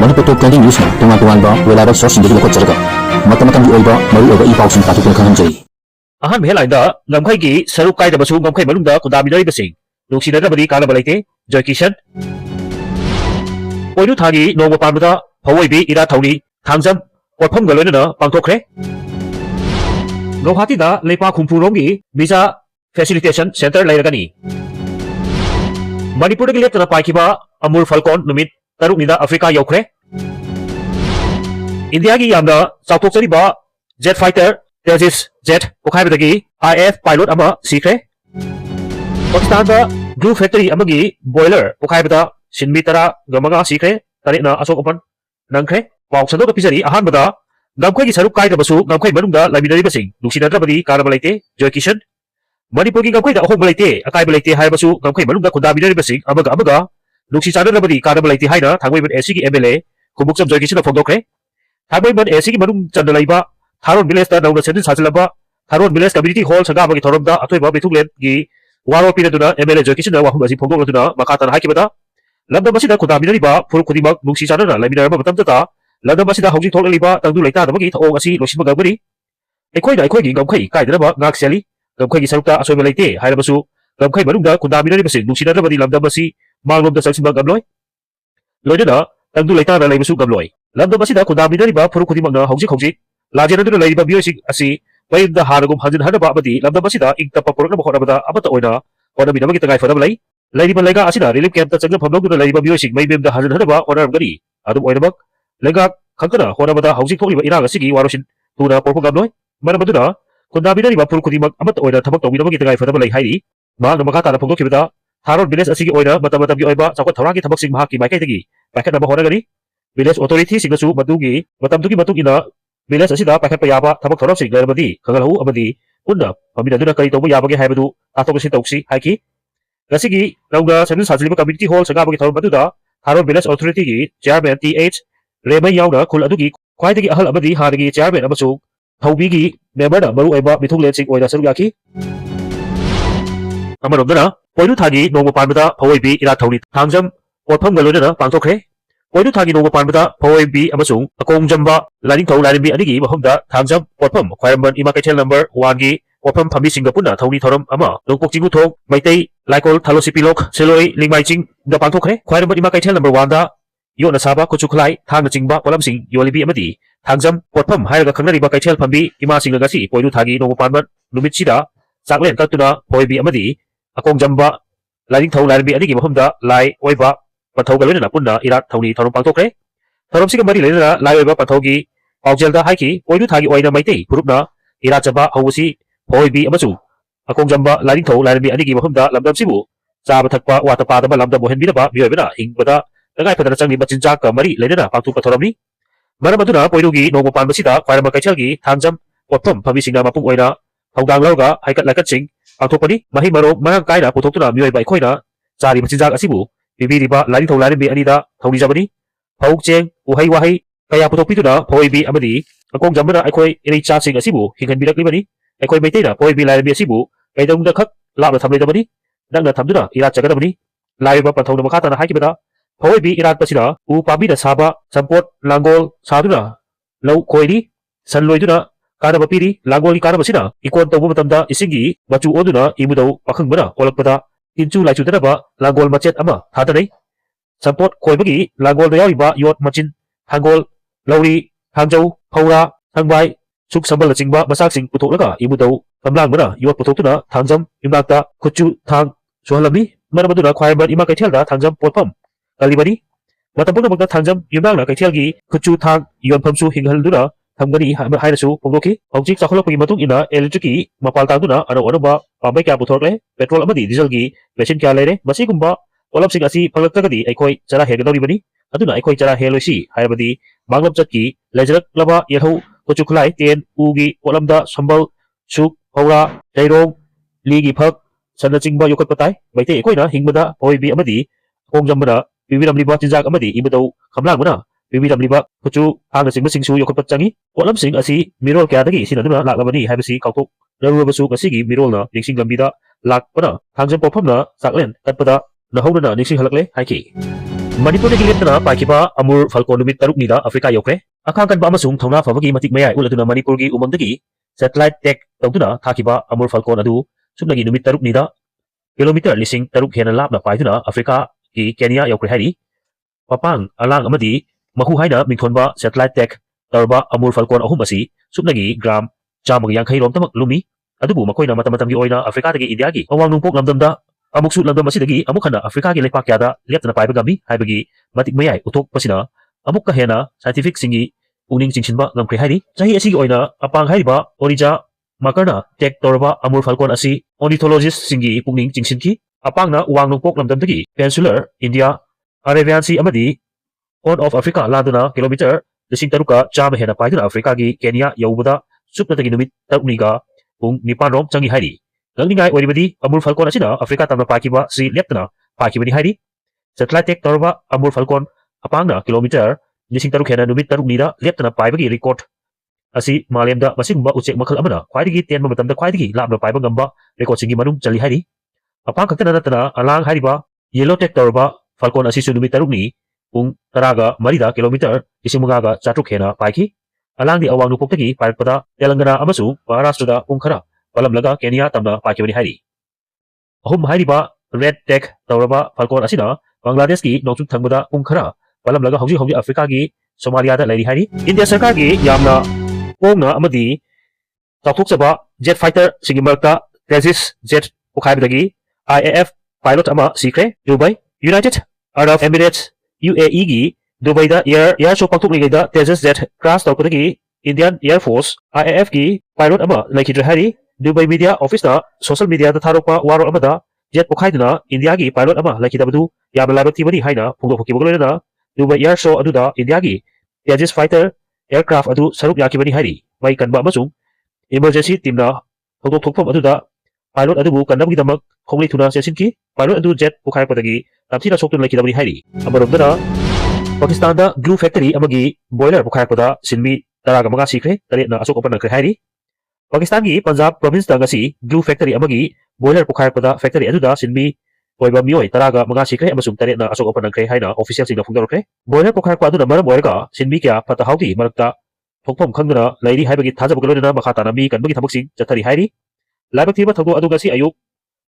Manipur Top 20 News tungan-tungan ba reliable source hindi ko jaraga mata-matang di oiba maru iba ipaw sing tatukon kanjay ahan headline da ngamkhai gi saruk kai da basu ngamkhai manungda kudabinari basing nungsinadabadi kanabalaite Kh.Joykishan poidu thagi nongwa pamda phawaibi ira thauni thangjam porpham galoina pangthokre Guwahati da lepa khumphuromgi visa facilitation center lairagani Manipur gi leptana paikiba amul Falcon numit taruk nida Africa yaokhare India gi yamda chauthokchariba jet fighter Tejas jet okhaibadagi IF pilot ama sikre Pakistan da glue factory amagi boiler okhaibada sinmi tara gamaga sikre tarina asok opan nangkre paw sando da pijari ahan bada ngamkhai gi saruk kai da basu ngamkhai manungda laibinari basing nungsinadabadi kanabalaite Kh.Joykishan Manipur gi ngamkhai da ahok balaite akai balaite hai basu ngamkhai manungda kudabinari basing amaga nungsi chanadabadi kanabalaite haina thangwaiban SC gi MLA khumbuksam Kh.Joykishan phongdokre thangwaiban SC gi manung chandalaiba Tharon village da nauna sedin sajilaba Tharon village community hall sagabagi thoramda athoiba bethuklen gi waro pinaduna MLA Kh.Joykishan wa humasi phongdokladuna makatan haikibada lamda masida khudaminari ba furu khudimak nungsi chanana laiminaraba matamta lamda masida hauji thoklaliba tangdu laita dabagi thong asi losinba gabari ekhoida ekhoigi ngamkhai kaidanaba ngak seli ngamkhai gi sarukta asoiba leite hailabasu ngamkhai manungda khudaminari basi nungsinadabadi lamda masi manglomda changsimba gamloi loidana tangdu laita na laibasu gamloi lamda masida khudaminari ba furu khudimakna hauji Lajenaduna laiba biosik asi bayda haragum hanjin hanaba abadi lamda masida ingtapa porokna bokhodabada abata oina ona binamagi tangai fadam lai laiba lega asina relief camp ta changna phamlogduna laiba biosik maibemda hanjin hanaba onaramgani adum oinamak lega khangkana honabada haujik thokliba irang asigi warosin tuna porko gamloi manamaduna kundabinari ba purkudimak amata oina thabak tawbinamagi tangai fadam lai hairi ma namaka tana phongdokibada Tharon village asigi oina matamgi oiba chakot thauragi thabak sing mahaki maikai tagi paikhat naba honagani village authority singnasu madugi matamdugi matugina Village asida paikhatpa yaba thabak thoramsing leirabadi khangalhu amadi punna paminaduna kari tawba yabage haibadu atokasi tauksi haiki gasigi naunga sedin sajiliba community hall sagabagi thorambaduda Tharon village authority gi chairman TH Remai yauna khul adugi khwaidagi ahal amadi hanagi chairman amasu thaubi gi member na maru aiba mithunglen sing oina saruk yaki amaromdana poidu thagi nongma panbada phawaibi ira thauni thangjam porpham galoina pangthokre Poidu thagi nongma panbada phawaibi amasung akongjamba laning thau larimbi anigi mahumda thangjam porpham khwairamban ima kaithel number 1 gi porpham phami singapuna thauni thoram ama nongpok jingu thok maitai laikol thalosipilok seloi lingmaijing da pangthokre khwairamban ima kaithel number 1 da yona saba kuchukhlai thangna jingba polamsing yolibi amadi thangjam porpham hairaga khangnariba kaithel phambi ima singna gasi poidu thagi nongma panban numit sida chaklen katuna phawaibi amadi akongjamba laning thau larimbi anigi mahumda lai oiba Panthau galena punna irat thauni thorom pangthokre thorom siga mari lena lai oiba panthogi paujelda haiki poidu thagi oina maitei purupna irat chaba hawasi phawaibi amasu akongjamba laring thau lairbi anigi mahumda lamdam sibu chaba thakpa watapa daba lamdam bohenbinaba mioibana hingbada tagai padana changni machinjak ka mari lena pangthuk pathoramni maramaduna poidugi nongma panbasida khwairama kaichalgi thangjam porpham phami singna mapung oina thoudang lawga haikat laikat sing pangthokpani mahi marok marang kaina puthokuna mioiba ikhoina chari machinjak asibu Bibiriba laring thau larimbi anida thauni jabani phawuk cheng uhai wahai kaya puthokpituna phawaibi amadi akongjambana aikhoi irei cha sing asibu hinghanbiraklibani aikhoi maiteina phawaibi larimbi asibu kaidangda khak labna thamleidabani nangna thamduna irat chagadabani laiba panthauna makhatana haikibada phawaibi irat pasina u pabida saba sampot langol saduna lau khoiri sanloiduna kanaba piri langol gi kanabasina ikon tawba matamda isingi machu oduna imudau pakhangbana olakpada Inchu lai chutanaba langol machet ama thatanai sampot khoibagi langol da yawiba yot machin hangol lauri hangjau phaura thangbai suk sambal chingba masak sing puthoklaga imudau kamlangbana yot puthokuna thangjam imlakta khuchu thang sohalami maramaduna khwaiban ima kaithelda thangjam porpham kalibani matapuna magda thangjam imlangna kaithelgi khuchu thang yonphamsu hinghalduna thamgani hairasu phongdoki hojik chakholapagi matung ina electric mapal tangduna ano pambai kya puthokle petrol amadi diesel gi machine kya leire masigumba olamsing asi phanglakagadi aikoi chara hegadoribani aduna aikoi chara heloisi haibadi manglap chatki lejarak laba yelhau kochukhlai ten ugi olamda sambal suk phaura jairong ligi phak sanachingba yokatpatai baite aikoina hingbada phawaibi amadi kongjambana bibiramliba chinjak amadi ibadau khamlangbana bibiramliba kuchu hangna singmasingsu yokatpat changi olamsing asi mirol kyadagi sinaduna laklabani haibasi kautok Narubasu kasigi mirolna ningsing lambida lakpana thangjam porphamna saklen katpada nahonana ningsing halakle haiki Manipurdagi leptana paikiba amur Falcon numit taruknida Africa yaokhare. Akhang kanba amasung thongna fabagi matik mayai ulatuna Manipurgi umangdagi satellite tech tawduna thakiba amur Falcon adu sumnagi numit taruknida kilometer lising taruk hena lapna paiduna Africa ki Kenya yaokhare hari. Papang alang amadi mahu haina mingthonba satellite tech tarba amur Falcon ahum asi sumnagi gram chamag yang rom tamak lumi adubu makoina matamatamgi oina Africa dagi India gi awang nungpok lamdamda amuksu lamdam asidagi amuk hana Africa gi lepak kyada leptana paiba gami haibagi matik mayai utok pasina amuk ka hena scientific singi puning chingsinba ngamkre hari chahi asigi oina apang haiba orija makarna tech torba amur Falcon asi ornithologist singi puning chingsinki apangna awang nungpok lamdamdagi peninsular India Arabian Sea amadi Horn of Africa laduna kilometer lising taruka chama hena paiduna Africa gi Kenya yaubada supnatagi numit tarukniga pung nipanrom changi hari nangningai oribadi amur Falcon asina Africa tamna pakiba si leptana pakibani hari satellite tech torba amur Falcon apangna kilometer lising taruk hena numit taruknida leptana paibagi record asi malemda masigumba ucek makal amana khwaidagi tenba matamda khwaidagi labna paiba ngamba record singi manung chali hari apang kaktana natana alang hariba yellow tech torba Falcon asi su numit tarukni pung taraga marida kilometer lising mungaga chatruk hena paiki alang di awang nupoktagi paikpada Telangana amasung Maharashtra pung khara palamlaga Kenya tamna pakibani hari ahum hariba red tech tauraba Falcon asina Bangladesh ki nongchuk thangbada pung khara palamlaga hauji Africa gi Somalia da lairi hari India sarkar gi yamna pongna amadi tawthokchaba jet fighter singi markta Tejas jet pukhaibdagi IAF pilot ama sikre Dubai United Arab Emirates UAE gi Dubai da air show pangthokli da Tejas jet crash tawpdagi Indian Air Force IAF gi pilot ama laikidra hari Dubai media office da social media da tharopa waro amada jet pukhaiduna India gi pilot ama laikidabadu yamna labati bani haina phungdokibogolena Dubai air show aduda India gi Tejas fighter aircraft adu saruk yakibani hari mai kanba amasung emergency team na thokpom aduda pilot adubu kanamgi damak khongli thuna sesinki pilot adu jet pukhaipodagi tamthina soktun laikidabani hari amaromdana Pakistan da glue factory amagi boiler pukhaipada sinmi taraga maga sikre tare na asok opan kre hari Pakistan gi Punjab province da ngasi glue factory amagi boiler pukhaipada factory aduda sinmi oiba mioi taraga maga sikre amasung tare na asok opan kre haina official sing na phungdorkre boiler pukhaipa aduna maram oirga sinmi kya pata hauti marakta thokpom khangdana lairi haibagi thajabagolona makha tanami kanbagi thabak chathari hairi laibak thiba thodo aduga si ayuk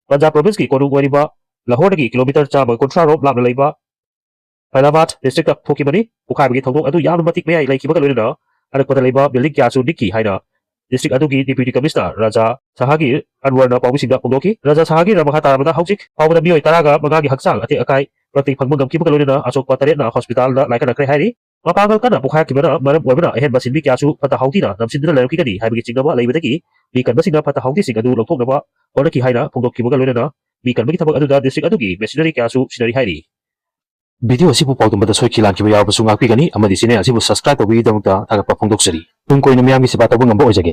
Punjab province ki konung oiriba Lahore gi kilometer chama kontra rom labna leiba Palavat district of Pokimani, Pukabagi Togo, Adu Yamatic May, like Kibagalina, and Kodaleba, Billy Yasu Niki Haina, District Adugi, Deputy Commissioner, Raja Sahagi, and Warna Pawisi Pundoki, Raja Sahagi, Ramahata, Hausik, Power Mio Taraga, Magagi Haksang, Ati Akai, Prati Pangmugam Kibagalina, Asok Patarena, Hospital, like an Akrehari, Mapangal Kana, Pukakibana, Madam Webana, ahead Basin Yasu, Patahautina, Namsindra Kikadi, Habigingaba, Labadaki, we can Basina Patahauti, Adu Lokonaba, Oraki Haina, Pundokibagalina, we can make Aduda, District Adugi, Missionary Kasu, Shinari Hari. Video asibu pawtumada soikilan kiba yawbasu ngakpigani amadi channel asibu subscribe tawbigidamukta thagappa phongdoksari tung koina miyamgi siba tawba ngamba oijage